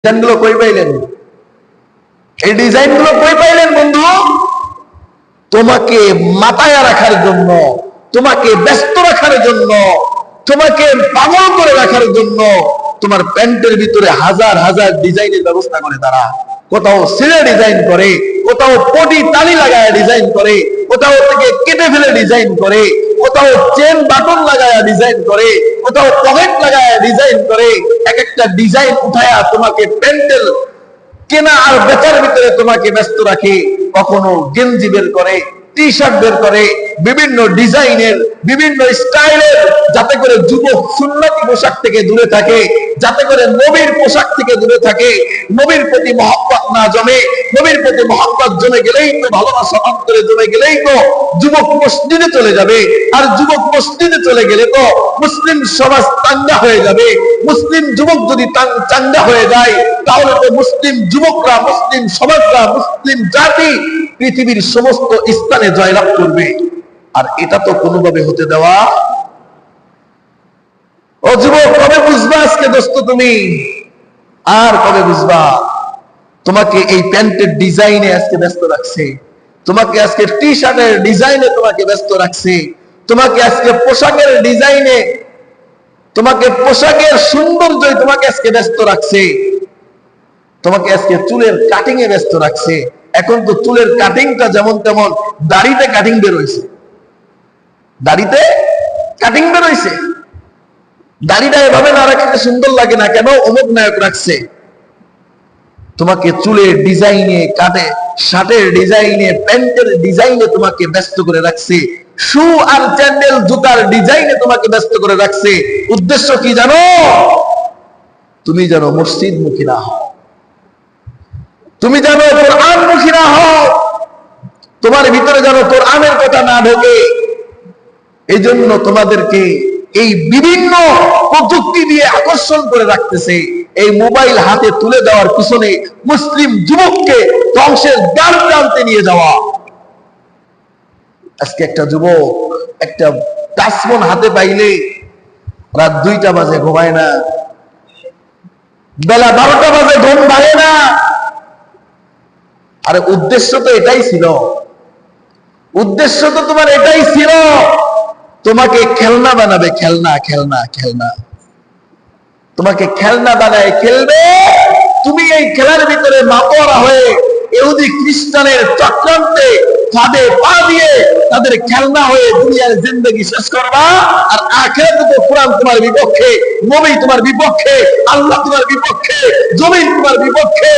ডিজাইনগুলো কই পাইলেন? এই ডিজাইনগুলো কই পাইলেন বন্ধু? তোমাকে মাথায় রাখার জন্য, তোমাকে ব্যস্ত রাখার জন্য, তোমাকে পাগল করে রাখার জন্য তোমার প্যান্টের ভিতরে হাজার হাজার ডিজাইনের ব্যবস্থা করে তারা। কোথাও সিলে ডিজাইন করে, কোথাও পটি তালি লাগায় ডিজাইন করে, কোথাও থেকে কেটে ফেলে ডিজাইন করে, কোথাও চেন বাটন লাগায় ডিজাইন করে, কোথাও পকেট লাগায় ডিজাইন করে। এক একটা ডিজাইন উঠায়া তোমাকে প্যান্টের কেনা আর বেচার ভিতরে তোমাকে ব্যস্ত রাখে। কখনো গেঞ্জি বের করে, টি শার্ট বের করে, বিভিন্ন ডিজাইনের, বিভিন্ন স্টাইলের, যাতে করে যুবক সুন্নতি পোশাক থেকে দূরে থাকে, যাতে করে নবীর পোশাক থেকে দূরে থাকে। নবীর প্রতি মহব্বত না জমে। নবীর প্রতি মহব্বত জমে গেলেই তো, ভালোবাসা অন্তরে জমে গেলেই তো যুবক মসজিদে চলে যাবে। আর যুবক মসজিদে চলে গেলে তো মুসলিম সমাজ চাঙ্গা হয়ে যাবে। মুসলিম যুবক যদি চাঙ্গা হয়ে যায়, তাহলে তো মুসলিম যুবকরা, মুসলিম সমাজরা, মুসলিম জাতি পৃথিবীর সমস্ত স্থানে জয়লাভ করবে। আর এটা তো কোনোভাবে হতে দেওয়া। ও যুবক, কবে বুঝবা আজকে দোস্ত তুমি? আর কবে বুঝবা? তোমাকে এই প্যান্টের ডিজাইনে আজকে ব্যস্ত রাখছে, তোমাকে আজকে টি শার্টের ডিজাইনে তোমাকে ব্যস্ত রাখছে, তোমাকে আজকে পোশাকের ডিজাইনে, তোমাকে পোশাকের সৌন্দর্যই তোমাকে আজকে ব্যস্ত রাখছে, তোমাকে আজকে চুলের কাটিং এ ব্যস্ত রাখছে। এখন তো চুলের কাটিংটা যেমন তেমন, দাড়িতে কাটিং বের হয়েছে, দাড়িতে কাটিং বের হয়েছে। দাড়িটা এভাবে না রাখলে সুন্দর লাগে না কেন? অমুক নায়ক রাখছে। তোমাকে চুলের ডিজাইনে, কাটে শার্টের ডিজাইনে, প্যান্টের ডিজাইনে তোমাকে ব্যস্ত করে রাখছে। শু আর স্যান্ডেল জুতার ডিজাইনে তোমাকে ব্যস্ত করে রাখছে। উদ্দেশ্য কি জানো? তুমি যেন মসজিদ মুখী না হও, তুমি যেন কোরআন মুখী না হও, তোমার ভিতরে যেন কোরআনের কথা না ঢোকে। এই জন্য তোমাদেরকে এই বিভিন্ন প্রযুক্তি দিয়ে আকর্ষণ করে রাখতেছে। এই মোবাইল হাতে তুলে দেওয়ার পিছনে মুসলিম যুবককে ধ্বংসের গান টানতে নিয়ে যাওয়া। আজকে একটা যুবক একটা টাচফোন হাতে পাইলে রাত 2টা বাজে ঘুমায় না, বেলা 12টা বাজে ঘুম ভাঙে না। আরে উদ্দেশ্য তো এটাই ছিল, উদ্দেশ্য তো তোমার এটাই ছিল, তোমাকে খেলনা বানাবে, খেলনা খেলনা খেলনা, তোমাকে খেলনা বানায় খেলবে। তুমি এই খেলার ভিতরে মাতোয়ারা হয়ে ইহুদি খ্রিস্টানের চক্রান্তে ফাঁদে পা দিয়ে তাদের খেলনা হয়ে দুনিয়ার জিন্দেগি শেষ করবা। আর আখিরাতে তো কোরআন তোমার বিপক্ষে, নবী তোমার বিপক্ষে, আল্লাহ তোমার বিপক্ষে, জমিন তোমার বিপক্ষে।